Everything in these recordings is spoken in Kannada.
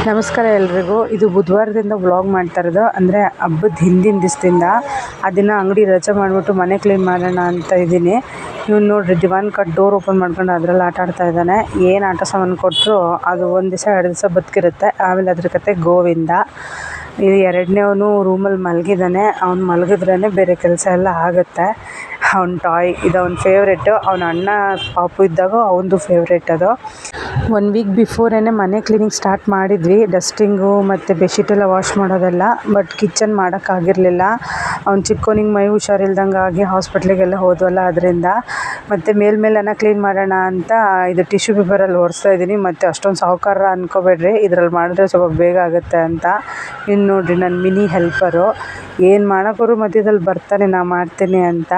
ನಮಸ್ಕಾರ ಎಲ್ರಿಗೂ. ಇದು ಬುಧವಾರದಿಂದ ವ್ಲಾಗ್ ಮಾಡ್ತಾ ಇರೋದು. ಅಂದರೆ ಹಬ್ಬದ ಹಿಂದಿನ ದಿವಸದಿಂದ ಆ ದಿನ ಅಂಗಡಿ ರಜೆ ಮಾಡಿಬಿಟ್ಟು ಮನೆ ಕ್ಲೀನ್ ಮಾಡೋಣ ಅಂತ ಇದ್ದೀನಿ. ಇವ್ನು ನೋಡ್ರಿ ದಿವಾನ್ ಕಟ್ ಡೋರ್ ಓಪನ್ ಮಾಡ್ಕೊಂಡು ಅದರಲ್ಲಿ ಆಟ ಆಡ್ತಾ ಇದ್ದಾನೆ. ಏನು ಆಟ ಸಾಮಾನು ಕೊಟ್ಟರು ಅದು ಒಂದು ದಿವಸ 2 ದಿವಸ ಬದುಕಿರುತ್ತೆ, ಆಮೇಲೆ ಅದ್ರ ಕತೆ ಗೋವಿಂದ. ಇದು ಎರಡನೇವನು ರೂಮಲ್ಲಿ ಮಲಗಿದ್ದಾನೆ. ಅವ್ನು ಮಲಗಿದ್ರೇ ಬೇರೆ ಕೆಲಸ ಎಲ್ಲ ಆಗುತ್ತೆ. ಅವ್ನ ಟಾಯ್ ಇದು ಅವ್ನ ಫೇವ್ರೇಟು. ಅವನ ಅಣ್ಣ ಪಾಪು ಇದ್ದಾಗ ಅವನದು ಫೇವ್ರೇಟ್ ಅದು. 1 ವೀಕ್ ಬಿಫೋರೇ ಮನೆ ಕ್ಲೀನಿಂಗ್ ಸ್ಟಾರ್ಟ್ ಮಾಡಿದ್ವಿ, ಡಸ್ಟಿಂಗು ಮತ್ತು ಬೆಡ್ಶೀಟೆಲ್ಲ ವಾಶ್ ಮಾಡೋದೆಲ್ಲ. ಬಟ್ ಕಿಚನ್ ಮಾಡೋಕ್ಕಾಗಿರಲಿಲ್ಲ. ಅವ್ನು ಚಿಕ್ಕವನಿಗೆ ಮೈ ಹುಷಾರಿಲ್ದಂಗೆ ಆಗಿ ಹಾಸ್ಪಿಟ್ಲಿಗೆಲ್ಲ ಹೋದ್ವಲ್ಲ, ಅದರಿಂದ. ಮತ್ತು ಮೇಲ್ಮೇಲನ್ನು ಕ್ಲೀನ್ ಮಾಡೋಣ ಅಂತ ಇದು ಟಿಶ್ಯೂ ಪೇಪರಲ್ಲಿ ಒರೆಸ್ತಾ ಇದ್ದೀನಿ. ಮತ್ತು ಅಷ್ಟೊಂದು ಸಾಹುಕಾರ ಅಂದ್ಕೋಬೇಡ್ರಿ, ಇದರಲ್ಲಿ ಮಾಡಿದ್ರೆ ಸ್ವಲ್ಪ ಬೇಗ ಆಗುತ್ತೆ ಅಂತ. ಇನ್ನು ನೋಡಿರಿ ನನ್ನ ಮಿನಿ ಹೆಲ್ಪರು ಏನು ಮಾಡೋಕ್ಕವರು ಮಧ್ಯದಲ್ಲಿ ಬರ್ತಾನೆ ನಾ ಮಾಡ್ತೀನಿ ಅಂತ.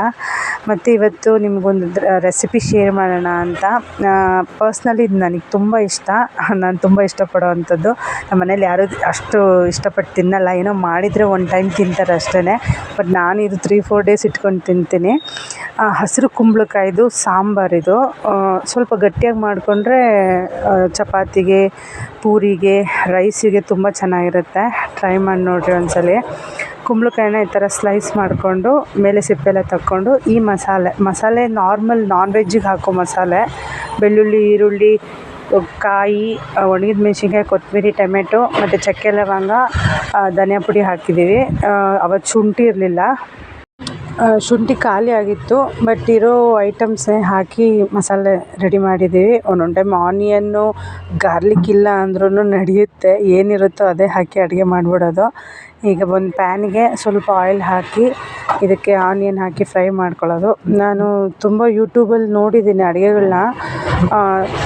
ಮತ್ತು ಇವತ್ತು ನಿಮಗೊಂದು ರೆಸಿಪಿ ಶೇರ್ ಮಾಡೋಣ ಅಂತ. ಪರ್ಸ್ನಲಿ ಇದು ನನಗೆ ತುಂಬ ಇಷ್ಟ, ನಾನು ತುಂಬ ಇಷ್ಟಪಡೋ ಅಂಥದ್ದು. ನಮ್ಮ ಮನೇಲಿ ಯಾರೂ ಅಷ್ಟು ಇಷ್ಟಪಟ್ಟು ತಿನ್ನಲ್ಲ, ಏನೋ ಮಾಡಿದರೆ 1 ಟೈಮ್ ತಿಂತಾರೆ ಅಷ್ಟೇ. ಬಟ್ ನಾನು ಇದು 3-4 ಡೇಸ್ ಇಟ್ಕೊಂಡು ತಿಂತೀನಿ. ಹಸಿರು ಕುಂಬಳಕಾಯಿದು ಸಾಂಬಾರಿದು. ಸ್ವಲ್ಪ ಗಟ್ಟಿಯಾಗಿ ಮಾಡಿಕೊಂಡ್ರೆ ಚಪಾತಿಗೆ, ಪೂರಿಗೆ, ರೈಸಿಗೆ ತುಂಬ ಚೆನ್ನಾಗಿರುತ್ತೆ. ಟ್ರೈ ಮಾಡಿ ನೋಡಿರಿ ಒಂದ್ಸಲ. ಕುಂಬಳಕಾಯಿನ ಈ ಥರ ಸ್ಲೈಸ್ ಮಾಡಿಕೊಂಡು ಮೇಲೆ ಸಿಪ್ಪೆಲ್ಲ ತಕ್ಕೊಂಡು ಈ ಮಸಾಲೆ ನಾರ್ಮಲ್ ನಾನ್ ವೆಜ್ಜಿಗೆ ಹಾಕೋ ಮಸಾಲೆ. ಬೆಳ್ಳುಳ್ಳಿ, ಈರುಳ್ಳಿ, ಕಾಯಿ, ಒಣಗಿದ ಮೆಣಸಿನ್ಕಾಯಿ, ಕೊತ್ತಂಬರಿ, ಟೊಮೆಟೊ ಮತ್ತು ಚಕ್ಕೆ ಲವಂಗ, ಧನಿಯಾ ಪುಡಿ ಹಾಕಿದ್ದೀವಿ. ಅವತ್ತು ಶುಂಠಿ ಇರಲಿಲ್ಲ, ಶುಂಠಿ ಖಾಲಿ ಆಗಿತ್ತು. ಬಟ್ ಇರೋ ಐಟಮ್ಸೇ ಹಾಕಿ ಮಸಾಲೆ ರೆಡಿ ಮಾಡಿದ್ದೀವಿ. ಒಂದೊಂದು ಟೈಮ್ ಆನಿಯನ್ನು ಗಾರ್ಲಿಕ್ ಇಲ್ಲ ಅಂದ್ರೂ ನಡೆಯುತ್ತೆ, ಏನಿರುತ್ತೋ ಅದೇ ಹಾಕಿ ಅಡುಗೆ ಮಾಡಿಬಿಡೋದು. ಈಗ ಒಂದು ಪ್ಯಾನಿಗೆ ಸ್ವಲ್ಪ ಆಯಿಲ್ ಹಾಕಿ ಇದಕ್ಕೆ ಆನಿಯನ್ ಹಾಕಿ ಫ್ರೈ ಮಾಡ್ಕೊಳ್ಳೋದು. ನಾನು ತುಂಬ ಯೂಟ್ಯೂಬಲ್ಲಿ ನೋಡಿದ್ದೀನಿ ಅಡುಗೆಗಳ್ನ.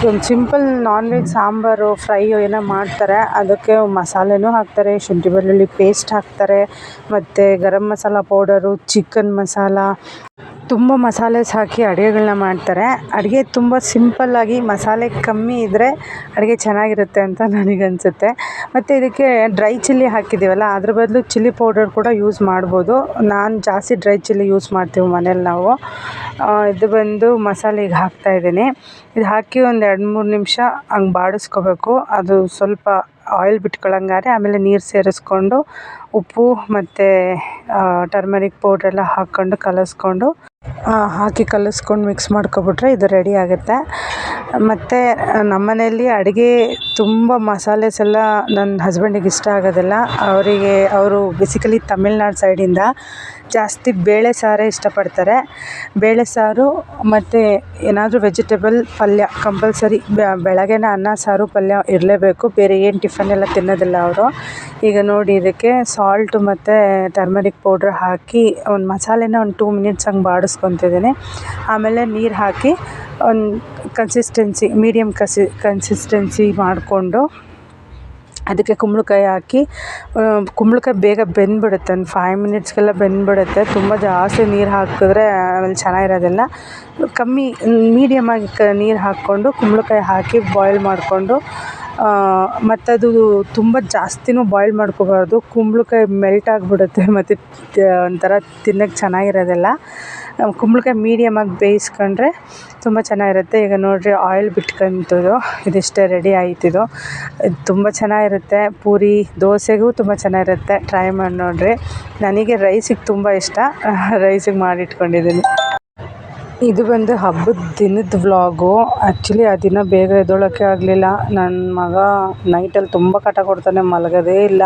ಒಂದು ಸಿಂಪಲ್ ನಾನ್ ವೆಜ್ ಸಾಂಬಾರು, ಫ್ರೈಯೋ ಏನೋ ಮಾಡ್ತಾರೆ, ಅದಕ್ಕೆ ಮಸಾಲೆನೂ ಹಾಕ್ತಾರೆ, ಶುಂಠಿ ಬೆಳ್ಳುಳ್ಳಿ ಪೇಸ್ಟ್ ಹಾಕ್ತಾರೆ, ಮತ್ತು ಗರಂ ಮಸಾಲ ಪೌಡರು, ಚಿಕನ್ ಮಸಾಲ, ತುಂಬ ಮಸಾಲೆಸ್ ಹಾಕಿ ಅಡುಗೆಗಳ್ನ ಮಾಡ್ತಾರೆ. ಅಡುಗೆ ತುಂಬ ಸಿಂಪಲ್ಲಾಗಿ ಮಸಾಲೆ ಕಮ್ಮಿ ಇದ್ದರೆ ಅಡುಗೆ ಚೆನ್ನಾಗಿರುತ್ತೆ ಅಂತ ನನಗನ್ಸುತ್ತೆ. ಮತ್ತು ಇದಕ್ಕೆ ಡ್ರೈ ಚಿಲ್ಲಿ ಹಾಕಿದ್ದೀವಲ್ಲ, ಅದ್ರ ಬದಲು ಚಿಲ್ಲಿ ಪೌಡರ್ ಕೂಡ ಯೂಸ್ ಮಾಡ್ಬೋದು. ನಾನು ಜಾಸ್ತಿ ಡ್ರೈ ಚಿಲ್ಲಿ ಯೂಸ್ ಮಾಡ್ತೀವಿ ಮನೇಲಿ ನಾವು. ಇದು ಬಂದು ಮಸಾಲೆಗೆ ಹಾಕ್ತಾಯಿದ್ದೀನಿ. ಇದು ಹಾಕಿ ಒಂದು 2-3 ನಿಮಿಷ ಹಂಗೆ ಬಾಡಿಸ್ಕೋಬೇಕು. ಅದು ಸ್ವಲ್ಪ ಆಯಿಲ್ ಬಿಟ್ಕೊಳ್ಳಂಗಾರೆ ಆಮೇಲೆ ನೀರು ಸೇರಿಸ್ಕೊಂಡು ಉಪ್ಪು ಮತ್ತು ಟರ್ಮರಿಕ್ ಪೌಡ್ರೆಲ್ಲ ಹಾಕ್ಕೊಂಡು ಹಾಕಿ ಕಲಿಸ್ಕೊಂಡು ಮಿಕ್ಸ್ ಮಾಡ್ಕೊಬಿಟ್ರೆ ಇದು ರೆಡಿ ಆಗುತ್ತೆ. ಮತ್ತು ನಮ್ಮನೆಯಲ್ಲಿ ಅಡುಗೆ ತುಂಬ ಮಸಾಲೆಸ್ ಎಲ್ಲ ನನ್ನ ಹಸ್ಬೆಂಡಿಗೆ ಇಷ್ಟ ಆಗೋದಿಲ್ಲ. ಅವರು ಬೇಸಿಕಲಿ ತಮಿಳ್ನಾಡು ಸೈಡಿಂದ ಜಾಸ್ತಿ ಬೇಳೆ ಸಾರೇ ಇಷ್ಟಪಡ್ತಾರೆ. ಬೇಳೆ ಸಾರು ಮತ್ತು ಏನಾದರೂ ವೆಜಿಟೇಬಲ್ ಪಲ್ಯ ಕಂಪಲ್ಸರಿ. ಬೆಳಗ್ಗೆನೇ ಅನ್ನ ಸಾರು ಪಲ್ಯ ಇರಲೇಬೇಕು, ಬೇರೆ ಏನು ಟಿಫನ್ ಎಲ್ಲ ತಿನ್ನೋದಿಲ್ಲ ಅವರು. ಈಗ ನೋಡಿ ಇದಕ್ಕೆ ಸಾಲ್ಟು ಮತ್ತು ಟರ್ಮರಿಕ್ ಪೌಡ್ರ್ ಹಾಕಿ ಒಂದು ಮಸಾಲೆನ ಒಂದು 2 ಮಿನಿಟ್ಸ್ ಹಂಗೆ ಬಾಡಿಸ್ಕೊತಿದ್ದೀನಿ. ಆಮೇಲೆ ನೀರು ಹಾಕಿ ಒಂದು ಮೀಡಿಯಮ್ ಕನ್ಸಿಸ್ಟೆನ್ಸಿ ಮಾಡಿಕೊಂಡು ಅದಕ್ಕೆ ಕುಂಬಳಕಾಯಿ ಹಾಕಿ, ಕುಂಬಳಕಾಯಿ ಬೇಗ ಬೆಂದ್ಬಿಡುತ್ತೆ, ಒಂದು 5 ಮಿನಿಟ್ಸ್ಗೆಲ್ಲ ಬೆಂದ್ಬಿಡುತ್ತೆ. ತುಂಬ ಜಾಸ್ತಿ ನೀರು ಹಾಕಿದ್ರೆ ಆಮೇಲೆ ಚೆನ್ನಾಗಿರೋದಿಲ್ಲ. ಕಮ್ಮಿ ಮೀಡಿಯಮಾಗಿ ನೀರು ಹಾಕ್ಕೊಂಡು ಕುಂಬಳಕಾಯಿ ಹಾಕಿ ಬಾಯ್ಲ್ ಮಾಡಿಕೊಂಡು, ಮತ್ತದು ತುಂಬ ಜಾಸ್ತಿನೂ ಬಾಯ್ಲ್ ಮಾಡ್ಕೋಬಾರ್ದು, ಕುಂಬಳಕಾಯಿ ಮೆಲ್ಟ್ ಆಗಿಬಿಡುತ್ತೆ ಮತ್ತು ಒಂಥರ ತಿನ್ನೋಕ್ಕೆ ಚೆನ್ನಾಗಿರೋದಿಲ್ಲ. ಕುಂಬಳಕಾಯಿ ಮೀಡಿಯಮಾಗಿ ಬೇಯಿಸ್ಕೊಂಡ್ರೆ ತುಂಬ ಚೆನ್ನಾಗಿರುತ್ತೆ. ಈಗ ನೋಡಿರಿ ಆಯಿಲ್ ಬಿಟ್ಕೊಂತದು, ಇದಿಷ್ಟೇ ರೆಡಿ ಆಯ್ತಿದು. ಇದು ತುಂಬ ಚೆನ್ನಾಗಿರುತ್ತೆ, ಪೂರಿ ದೋಸೆಗೂ ತುಂಬ ಚೆನ್ನಾಗಿರುತ್ತೆ. ಟ್ರೈ ಮಾಡಿ ನೋಡಿರಿ. ನನಗೆ ರೈಸಿಗೆ ತುಂಬ ಇಷ್ಟ, ರೈಸಿಗೆ ಮಾಡಿಟ್ಕೊಂಡಿದ್ದೀನಿ. ಇದು ಬಂದು ಹಬ್ಬದ ದಿನದ ವ್ಲಾಗು. ಆ್ಯಕ್ಚುಲಿ ಆ ದಿನ ಬೇಗ ಎದ್ದೇಳೋಕ್ಕೆ ಆಗಲಿಲ್ಲ. ನನ್ನ ಮಗ ನೈಟಲ್ಲಿ ತುಂಬ ಕಾಟ ಕೊಡ್ತಾನೆ, ಮಲಗೋದೇ ಇಲ್ಲ.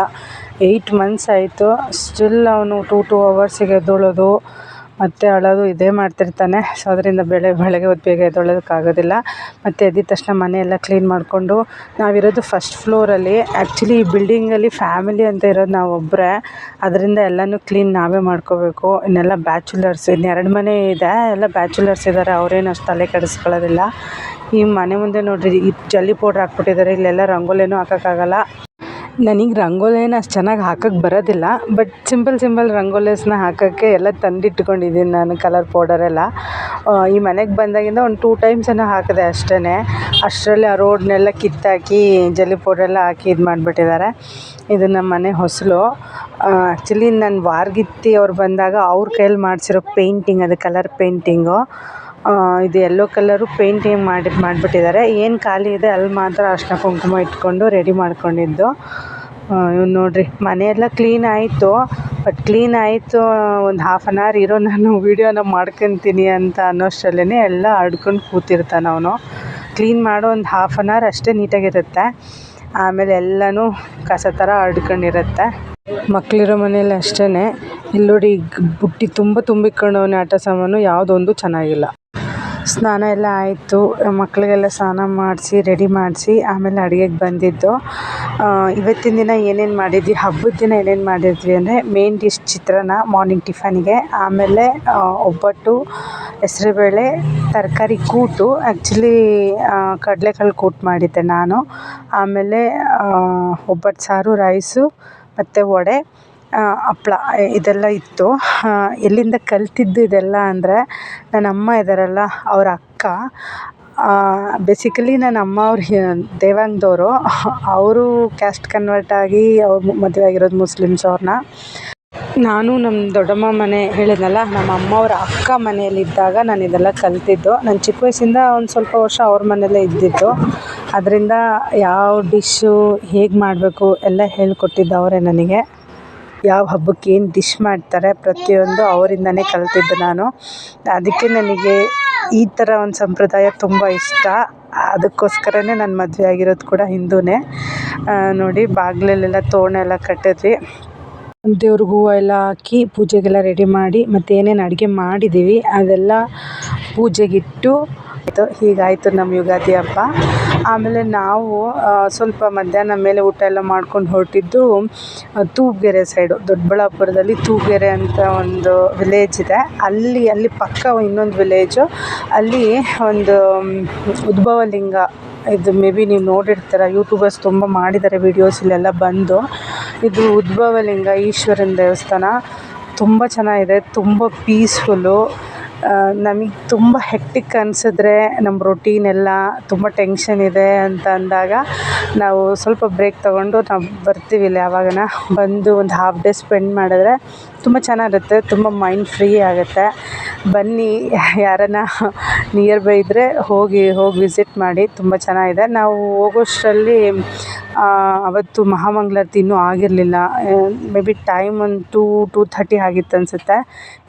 8 ಮಂತ್ಸ್ ಆಯಿತು, ಸ್ಟಿಲ್ ಅವನು 2 ಅವರ್ಸಿಗೆ ಎದ್ದೇಳೋದು ಮತ್ತು ಅಳೋದು ಇದೇ ಮಾಡ್ತಿರ್ತಾನೆ. ಸೊ ಅದರಿಂದ ಬೆಳಗ್ಗೆ ಹೊತ್ತು ಬೇಗ ಎದ್ದೇಳೋದಕ್ಕಾಗೋದಿಲ್ಲ. ಮತ್ತು ಎದ್ದ ತಕ್ಷಣ ಮನೆಯೆಲ್ಲ ಕ್ಲೀನ್ ಮಾಡಿಕೊಂಡು, ನಾವಿರೋದು ಫಸ್ಟ್ ಫ್ಲೋರಲ್ಲಿ. ಆ್ಯಕ್ಚುಲಿ ಈ ಬಿಲ್ಡಿಂಗಲ್ಲಿ ಫ್ಯಾಮಿಲಿ ಅಂತ ಇರೋದು ನಾವು ಒಬ್ಬರೇ, ಅದರಿಂದ ಎಲ್ಲನೂ ಕ್ಲೀನ್ ನಾವೇ ಮಾಡ್ಕೋಬೇಕು. ಇನ್ನೆಲ್ಲ ಬ್ಯಾಚುಲರ್ಸ್, 2 ಮನೆ ಇದೆ, ಎಲ್ಲ ಬ್ಯಾಚುಲರ್ಸ್ ಇದ್ದಾರೆ, ಅವರೇನು ಅಷ್ಟು ತಲೆ ಕೆಡಿಸ್ಕೊಳ್ಳೋದಿಲ್ಲ. ಈ ಮನೆ ಮುಂದೆ ನೋಡಿರಿ ಈ ಜಲ್ಲಿ ಪೌಡ್ರ್ ಹಾಕ್ಬಿಟ್ಟಿದ್ದಾರೆ, ಇಲ್ಲೆಲ್ಲ ರಂಗೋಲಿನೂ ಹಾಕೋಕ್ಕಾಗಲ್ಲ. ನನಗೆ ರಂಗೋಲಿನ ಅಷ್ಟು ಚೆನ್ನಾಗಿ ಹಾಕೋಕ್ಕೆ ಬರೋದಿಲ್ಲ, ಬಟ್ ಸಿಂಪಲ್ ರಂಗೋಲಿಸ್ನ ಹಾಕೋಕ್ಕೆ ಎಲ್ಲ ತಂದಿಟ್ಕೊಂಡಿದ್ದೀನಿ ನಾನು, ಕಲರ್ ಪೌಡರೆಲ್ಲ. ಈ ಮನೆಗೆ ಬಂದಾಗಿಂದ ಒಂದು 2 ಟೈಮ್ಸ್ ಏನೋ ಹಾಕಿದೆ ಅಷ್ಟೇ. ಅಷ್ಟರಲ್ಲಿ ಆ ರೋಡ್ನೆಲ್ಲ ಕಿತ್ತಾಕಿ ಜಲ್ಲಿ ಪೌಡ್ರೆಲ್ಲ ಹಾಕಿ ಇದು ಮಾಡಿಬಿಟ್ಟಿದ್ದಾರೆ. ಇದು ನಮ್ಮ ಮನೆ ಹೊಸಲು. ಆ್ಯಕ್ಚುಲಿ ನನ್ನ ವಾರ್ಗಿತ್ತಿ ಅವ್ರು ಬಂದಾಗ ಅವ್ರ ಕೈಯಲ್ಲಿ ಮಾಡಿಸಿರೋ ಪೇಂಟಿಂಗ್, ಅದು ಕಲರ್ ಪೇಂಟಿಂಗು. ಇದು ಯೆಲ್ಲೋ ಕಲರು ಪೇಂಟಿಂಗ್ ಮಾಡಿಬಿಟ್ಟಿದ್ದಾರೆ. ಏನು ಖಾಲಿ ಇದೆ ಅಲ್ಲಿ ಮಾತ್ರ ಅರಿಶಿನ ಕುಂಕುಮ ಇಟ್ಕೊಂಡು ರೆಡಿ ಮಾಡ್ಕೊಂಡಿದ್ದು. ಇವ್ನು ನೋಡಿರಿ, ಮನೆಯೆಲ್ಲ ಕ್ಲೀನ್ ಆಯಿತು. ಬಟ್ ಕ್ಲೀನ್ ಆಯಿತು ಒಂದು ಹಾಫ್ ಆನ್ ಅವರ್ ಇರೋ, ನಾನು ವೀಡಿಯೋನ ಮಾಡ್ಕೊತೀನಿ ಅಂತ ಅನ್ನೋಷ್ಟರಲ್ಲೇ ಎಲ್ಲ ಅಡ್ಕೊಂಡು ಕೂತಿರ್ತಾನೆ ಅವನು. ಕ್ಲೀನ್ ಮಾಡೋ ಒಂದು ಹಾಫ್ ಆನ್ ಅವರ್ ಅಷ್ಟೇ ನೀಟಾಗಿರುತ್ತೆ. ಆಮೇಲೆ ಎಲ್ಲನೂ ಕಸ ಥರ ಹರಡ್ಕೊಂಡಿರುತ್ತೆ. ಮಕ್ಕಳಿರೋ ಮನೇಲಿ ಅಷ್ಟೇ. ಇಲ್ಲಿ ನೋಡಿ, ಬುಟ್ಟಿ ತುಂಬ ತುಂಬಿಕೊಂಡವನೇ ಆಟ ಸಾಮಾನು, ಯಾವುದೊಂದು ಚೆನ್ನಾಗಿಲ್ಲ. ಸ್ನಾನ ಎಲ್ಲ ಆಯಿತು, ಮಕ್ಕಳಿಗೆಲ್ಲ ಸ್ನಾನ ಮಾಡಿಸಿ ರೆಡಿ ಮಾಡಿಸಿ ಆಮೇಲೆ ಅಡುಗೆಗೆ ಬಂದಿದ್ದು. ಇವತ್ತಿನ ದಿನ ಏನೇನು ಮಾಡಿದ್ವಿ, ಹಬ್ಬದ ದಿನ ಏನೇನು ಮಾಡಿದ್ವಿ ಅಂದರೆ ಮೇನ್ ಡಿಶ್ ಚಿತ್ರಾನ್ನ ಮಾರ್ನಿಂಗ್ ಟಿಫನ್ಗೆ, ಆಮೇಲೆ ಒಬ್ಬಟ್ಟು, ಹೆಸರುಬೇಳೆ, ತರಕಾರಿ ಕೂಟು, ಆ್ಯಕ್ಚುಲಿ ಕಡಲೆಕಾಳು ಕೂಟು ಮಾಡಿದ್ದೆ ನಾನು. ಆಮೇಲೆ ಒಬ್ಬಟ್ಟು ಸಾರು, ರೈಸು ಮತ್ತು ವಡೆ, ಹಪ್ಳ ಇದೆಲ್ಲ ಇತ್ತು. ಎಲ್ಲಿಂದ ಕಲಿತಿದ್ದು ಇದೆಲ್ಲ ಅಂದರೆ ನನ್ನ ಅಮ್ಮ ಇದ್ದಾರಲ್ಲ, ಅವರ ಅಕ್ಕ. ಬೇಸಿಕಲಿ ನನ್ನ ಅಮ್ಮ ಅವ್ರು ದೇವಾಂಗದವರು. ಅವರು ಕ್ಯಾಸ್ಟ್ ಕನ್ವರ್ಟ್ ಆಗಿ ಅವ್ರು ಮದುವೆ ಆಗಿರೋದು ಮುಸ್ಲಿಮ್ಸ್ ಅವ್ರನ್ನ. ನಾನು ನಮ್ಮ ದೊಡ್ಡಮ್ಮ ಮನೆ ಹೇಳಿದ್ನಲ್ಲ, ನಮ್ಮ ಅಮ್ಮವ್ರ ಅಕ್ಕ ಮನೆಯಲ್ಲಿದ್ದಾಗ ನಾನು ಇದೆಲ್ಲ ಕಲಿತಿದ್ದು. ನಾನು ಚಿಕ್ಕ ವಯಸ್ಸಿಂದ ಒಂದು ಸ್ವಲ್ಪ ವರ್ಷ ಅವ್ರ ಮನೆಯಲ್ಲೇ ಇದ್ದಿದ್ದು. ಅದರಿಂದ ಯಾವ ಡಿಶ್ಶು ಹೇಗೆ ಮಾಡಬೇಕು ಎಲ್ಲ ಹೇಳ್ಕೊಟ್ಟಿದ್ದು ಅವರೇ ನನಗೆ. ಯಾವ ಹಬ್ಬಕ್ಕೆ ಏನು ಡಿಶ್ ಮಾಡ್ತಾರೆ ಪ್ರತಿಯೊಂದು ಅವರಿಂದನೇ ಕಲಿತಿದ್ದು ನಾನು. ಅದಕ್ಕೆ ನನಗೆ ಈ ಥರ ಒಂದು ಸಂಪ್ರದಾಯ ತುಂಬ ಇಷ್ಟ. ಅದಕ್ಕೋಸ್ಕರನೇ ನಾನು ಮದುವೆ ಆಗಿರೋದು ಕೂಡ ಹಿಂದೂನೇ. ನೋಡಿ, ಬಾಗಿಲಲ್ಲೆಲ್ಲ ತೋರಣ ಎಲ್ಲ ಕಟ್ಟಿದ್ವಿ. ದೇವ್ರಿಗೆ ಹೂವು ಎಲ್ಲ ಹಾಕಿ ಪೂಜೆಗೆಲ್ಲ ರೆಡಿ ಮಾಡಿ, ಮತ್ತು ಏನೇನು ಅಡುಗೆ ಮಾಡಿದ್ದೀವಿ ಅದೆಲ್ಲ ಪೂಜೆಗಿಟ್ಟು ಹೀಗಾಯಿತು ನಮ್ಮ ಯುಗಾದಿ ಹಬ್ಬ. ಆಮೇಲೆ ನಾವು ಸ್ವಲ್ಪ ಮಧ್ಯಾಹ್ನ ಮೇಲೆ ಊಟ ಎಲ್ಲ ಮಾಡ್ಕೊಂಡು ಹೊರಟಿದ್ದು ತೂಬ್ಗೆರೆ ಸೈಡು, ದೊಡ್ಡಬಳ್ಳಾಪುರದಲ್ಲಿ ತೂಬ್ಗೆರೆ ಅಂತ ಒಂದು ವಿಲೇಜ್ ಇದೆ. ಅಲ್ಲಿ ಪಕ್ಕ ಇನ್ನೊಂದು ವಿಲೇಜು, ಅಲ್ಲಿ ಒಂದು ಉದ್ಭವ ಲಿಂಗ, ಇದು ಮೇ ಬಿ ನೀವು ನೋಡಿರ್ತೀರ, ಯೂಟ್ಯೂಬರ್ಸ್ ತುಂಬ ಮಾಡಿದ್ದಾರೆ ವೀಡಿಯೋಸ್ ಇಲ್ಲೆಲ್ಲ ಬಂದು. ಇದು ಉದ್ಭವ ಲಿಂಗ ಈಶ್ವರನ ದೇವಸ್ಥಾನ. ತುಂಬ ಚೆನ್ನಾಗಿದೆ, ತುಂಬ ಪೀಸ್ಫುಲ್ಲು. ನಮಗೆ ತುಂಬ ಹೆಕ್ಟಿಕ್ ಅನಿಸಿದ್ರೆ, ನಮ್ಮ ರೊಟೀನೆಲ್ಲ ತುಂಬ ಟೆನ್ಷನ್ ಇದೆ ಅಂತ ಅಂದಾಗ ನಾವು ಸ್ವಲ್ಪ ಬ್ರೇಕ್ ತೊಗೊಂಡು ನಾವು ಬರ್ತೀವಿ ಇಲ್ಲಿ. ಯಾವಾಗನ ಬಂದು ಒಂದು ಹಾಫ್ ಡೇ ಸ್ಪೆಂಡ್ ಮಾಡಿದ್ರೆ ತುಂಬ ಚೆನ್ನಾಗಿರುತ್ತೆ, ತುಂಬ ಮೈಂಡ್ ಫ್ರೀ ಆಗುತ್ತೆ. ಬನ್ನಿ, ಯಾರನ್ನ ನಿಯರ್ ಬೈ ಇದ್ದರೆ ಹೋಗಿ ವಿಸಿಟ್ ಮಾಡಿ, ತುಂಬ ಚೆನ್ನಾಗಿದೆ. ನಾವು ಹೋಗೋಷ್ಟರಲ್ಲಿ ಅವತ್ತು ಮಹಾಮಂಗಳಾರತಿ ಇನ್ನೂ ಆಗಿರಲಿಲ್ಲ. ಮೇ ಬಿ ಟೈಮ್ ಒಂದು 2:30 ಆಗಿತ್ತು ಅನಿಸುತ್ತೆ.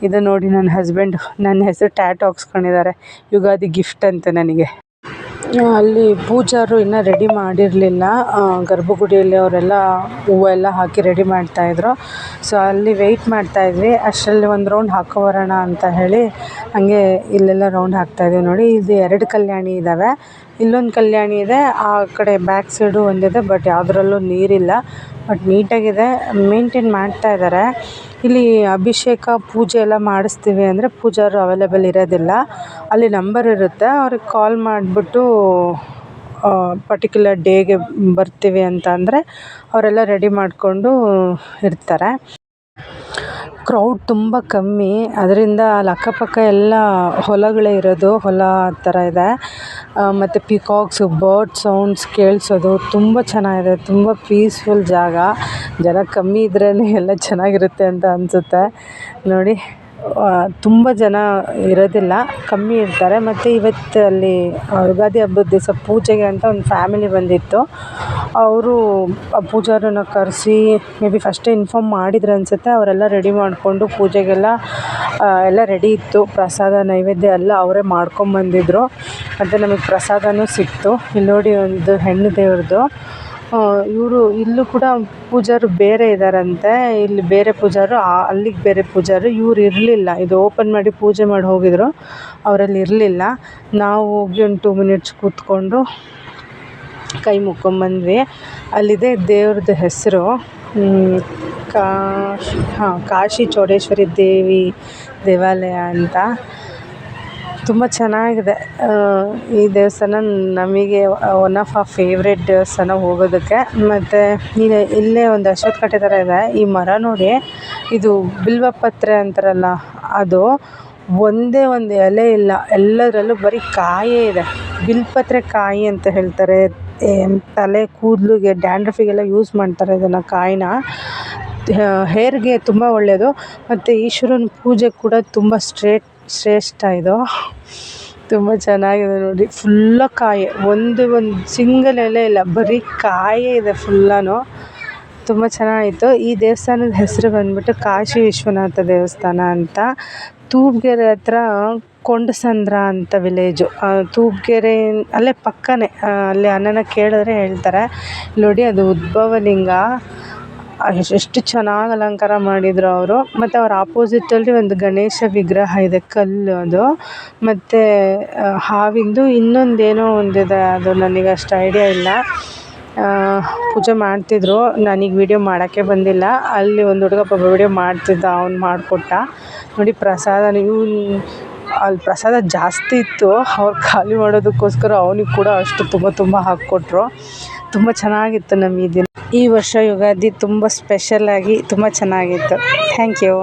ಇದು ನೋಡಿ, ನನ್ನ ಹಸ್ಬೆಂಡ್ ನನ್ನ ಹೆಸರು ಟ್ಯಾಟೂ ಹಾಕ್ಸ್ಕೊಂಡಿದ್ದಾರೆ, ಯುಗಾದಿ ಗಿಫ್ಟ್ ಅಂತ ನನಗೆ. ಅಲ್ಲಿ ಪೂಜಾರು ಇನ್ನೂ ರೆಡಿ ಮಾಡಿರಲಿಲ್ಲ. ಗರ್ಭಗುಡಿಯಲ್ಲಿ ಅವರೆಲ್ಲ ಹೂವು ಎಲ್ಲ ಹಾಕಿ ರೆಡಿ ಮಾಡ್ತಾಯಿದ್ರು. ಸೊ ಅಲ್ಲಿ ವೆಯ್ಟ್ ಮಾಡ್ತಾಯಿದ್ವಿ. ಅಷ್ಟರಲ್ಲಿ ಒಂದು ರೌಂಡ್ ಹಾಕೋಬರೋಣ ಅಂತ ಹೇಳಿ ಹಾಗೆ ಇಲ್ಲೆಲ್ಲ ರೌಂಡ್ ಹಾಕ್ತಾಯಿದ್ವಿ. ನೋಡಿ, ಇದು 2 ಕಲ್ಯಾಣಿ ಇದ್ದಾವೆ. ಇಲ್ಲೊಂದು ಕಲ್ಯಾಣಿ ಇದೆ, ಆ ಕಡೆ ಬ್ಯಾಕ್ ಸೈಡು ಒಂದಿದೆ. ಬಟ್ ಯಾವುದ್ರಲ್ಲೂ ನೀರಿಲ್ಲ. ಬಟ್ ನೀಟಾಗಿದೆ, ಮೇಂಟೈನ್ ಮಾಡ್ತಾಯಿದ್ದಾರೆ. ಇಲ್ಲಿ ಅಭಿಷೇಕ ಪೂಜೆ ಎಲ್ಲ ಮಾಡಿಸ್ತೀವಿ ಅಂದರೆ ಪೂಜಾರು ಅವೈಲೇಬಲ್ ಇರೋದಿಲ್ಲ. ಅಲ್ಲಿ ನಂಬರ್ ಇರುತ್ತೆ, ಅವ್ರಿಗೆ ಕಾಲ್ ಮಾಡಿಬಿಟ್ಟು ಪರ್ಟಿಕ್ಯುಲರ್ ಡೇಗೆ ಬರ್ತೀವಿ ಅಂತ ಅಂದರೆ ಅವರೆಲ್ಲ ರೆಡಿ ಮಾಡಿಕೊಂಡು ಇರ್ತಾರೆ. ಕ್ರೌಡ್ ತುಂಬ ಕಮ್ಮಿ, ಅದರಿಂದ ಅಲ್ಲಿ ಅಕ್ಕಪಕ್ಕ ಎಲ್ಲ ಹೊಲಗಳೇ ಇರೋದು, ಹೊಲ ಆ ಥರ ಇದೆ. ಮತ್ತು ಪಿಕಾಕ್ಸು, ಬರ್ಡ್ ಸೌಂಡ್ಸ್ ಕೇಳಿಸೋದು ತುಂಬ ಚೆನ್ನಾಗಿದೆ. ತುಂಬ ಪೀಸ್ಫುಲ್ ಜಾಗ. ಜನ ಕಮ್ಮಿ ಇದ್ರೇ ಎಲ್ಲ ಚೆನ್ನಾಗಿರುತ್ತೆ ಅಂತ ಅನಿಸುತ್ತೆ. ನೋಡಿ, ತುಂಬ ಜನ ಇರೋದಿಲ್ಲ, ಕಮ್ಮಿ ಇರ್ತಾರೆ. ಮತ್ತು ಇವತ್ತು ಅಲ್ಲಿ ಯುಗಾದಿ ಹಬ್ಬದ ದಿವಸ ಪೂಜೆಗೆ ಅಂತ ಒಂದು ಫ್ಯಾಮಿಲಿ ಬಂದಿತ್ತು. ಅವರು ಪೂಜಾರನ್ನ ಕರೆಸಿ ಮೇ ಬಿ ಫಸ್ಟೇ ಇನ್ಫಾರ್ಮ್ ಮಾಡಿದ್ರು ಅನಿಸುತ್ತೆ. ಅವರೆಲ್ಲ ರೆಡಿ ಮಾಡಿಕೊಂಡು ಪೂಜೆಗೆಲ್ಲ ಎಲ್ಲ ರೆಡಿ ಇತ್ತು. ಪ್ರಸಾದ ನೈವೇದ್ಯ ಎಲ್ಲ ಅವರೇ ಮಾಡ್ಕೊಂಬಂದಿದ್ರು. ಮತ್ತು ನಮಗೆ ಪ್ರಸಾದವೂ ಸಿಕ್ತು. ಇಲ್ಲಿ ನೋಡಿ, ಒಂದು ಹೆಣ್ಣು ದೇವ್ರದ್ದು. ಇಲ್ಲೂ ಕೂಡ ಪೂಜಾರು ಬೇರೆ ಇದ್ದಾರಂತೆ. ಇಲ್ಲಿ ಬೇರೆ ಪೂಜಾರು, ಅಲ್ಲಿಗೆ ಬೇರೆ ಪೂಜಾರು. ಇವ್ರು ಇರಲಿಲ್ಲ, ಇದು ಓಪನ್ ಮಾಡಿ ಪೂಜೆ ಮಾಡಿ ಹೋಗಿದ್ರು, ಅವರಲ್ಲಿ ಇರಲಿಲ್ಲ. ನಾವು ಹೋಗಿ ಒಂದು 2 ಮಿನಿಟ್ಸ್ ಕೂತ್ಕೊಂಡು ಕೈ ಮುಕ್ಕೊಂಬಂದ್ವಿ. ಅಲ್ಲಿದೆ ದೇವ್ರದ್ದು ಹೆಸರು, ಕಾಶಿ ಚೌಡೇಶ್ವರಿ ದೇವಿ ದೇವಾಲಯ ಅಂತ. ತುಂಬ ಚೆನ್ನಾಗಿದೆ ಈ ದೇವಸ್ಥಾನ. ನಮಗೆ ಒನ್ ಆಫ್ ಆ ಫೇವ್ರೆಟ್ ದೇವಸ್ಥಾನ ಹೋಗೋದಕ್ಕೆ. ಮತ್ತು ಇಲ್ಲೇ ಒಂದು ಅಶ್ವತ್ಥಕಟ್ಟೆ ಥರ ಇದೆ. ಈ ಮರ ನೋಡಿ, ಇದು ಬಿಲ್ವಪತ್ರೆ ಅಂತಾರಲ್ಲ, ಅದು ಒಂದೇ ಒಂದು ಎಲೆ ಇಲ್ಲ, ಎಲ್ಲದರಲ್ಲೂ ಬರೀ ಕಾಯೇ ಇದೆ. ಬಿಲ್ಪತ್ರೆ ಕಾಯಿ ಅಂತ ಹೇಳ್ತಾರೆ. ತಲೆ ಕೂದಲಿಗೆ, ಡ್ಯಾಂಡ್ರಫಿಗೆಲ್ಲ ಯೂಸ್ ಮಾಡ್ತಾರೆ ಇದನ್ನು, ಕಾಯಿನ. ಹೇರ್ಗೆ ತುಂಬ ಒಳ್ಳೆಯದು. ಮತ್ತು ಈಶ್ವರನ ಪೂಜೆ ಕೂಡ ತುಂಬ ಶ್ರೇಷ್ಠ ಇದು. ತುಂಬ ಚೆನ್ನಾಗಿದೆ ನೋಡಿ, ಫುಲ್ಲ ಕಾಯಿ, ಒಂದು ಸಿಂಗಲ್ ಎಲೆ ಇಲ್ಲ, ಬರೀ ಕಾಯೇ ಇದೆ ಫುಲ್ಲೂ. ತುಂಬ ಚೆನ್ನಾಗಿತ್ತು. ಈ ದೇವಸ್ಥಾನದ ಹೆಸರು ಬಂದ್ಬಿಟ್ಟು ಕಾಶಿ ವಿಶ್ವನಾಥ ದೇವಸ್ಥಾನ ಅಂತ. ತೂಬ್ಗೆರೆ ಹತ್ರ ಕೊಂಡಸಂದ್ರ ಅಂತ ವಿಲೇಜು. ತೂಬ್ಗೆರೆ ಅಲ್ಲೇ ಪಕ್ಕನೇ, ಅಲ್ಲಿ ಅಣ್ಣನ ಕೇಳಿದ್ರೆ ಹೇಳ್ತಾರೆ. ನೋಡಿ ಅದು ಉದ್ಭವಲಿಂಗ, ಎಷ್ಟು ಚೆನ್ನಾಗಿ ಅಲಂಕಾರ ಮಾಡಿದರು ಅವರು. ಮತ್ತು ಅವ್ರ ಆಪೋಸಿಟಲ್ಲಿ ಒಂದು ಗಣೇಶ ವಿಗ್ರಹ ಇದೆ, ಕಲ್ಲು ಅದು. ಮತ್ತು ಹಾವಿಂದು ಇನ್ನೊಂದೇನೋ ಒಂದಿದೆ, ಅದು ನನಗೆ ಅಷ್ಟು ಐಡಿಯಾ ಇಲ್ಲ. ಪೂಜೆ ಮಾಡ್ತಿದ್ರು, ನನಗೆ ವೀಡಿಯೋ ಮಾಡೋಕ್ಕೆ ಬಂದಿಲ್ಲ. ಅಲ್ಲಿ ಒಂದು ಹುಡುಗ ಪಾಪ ವೀಡಿಯೋ ಮಾಡ್ತಿದ್ದ, ಅವ್ನು ಮಾಡಿಕೊಟ್ಟ ನೋಡಿ. ಪ್ರಸಾದ ಅಲ್ಲಿ ಪ್ರಸಾದ ಜಾಸ್ತಿ ಇತ್ತು, ಅವ್ರು ಖಾಲಿ ಮಾಡೋದಕ್ಕೋಸ್ಕರ ಅವನಿಗೆ ಕೂಡ ಅಷ್ಟು ತುಂಬ ಹಾಕ್ಕೊಟ್ರು. ತುಂಬ ಚೆನ್ನಾಗಿತ್ತು ನಮ್ಮ ಈ ದಿನ. ಈ ವರ್ಷ ಯುಗಾದಿ ತುಂಬ ಸ್ಪೆಷಲಾಗಿ ತುಂಬ ಚೆನ್ನಾಗಿತ್ತು. Thank you.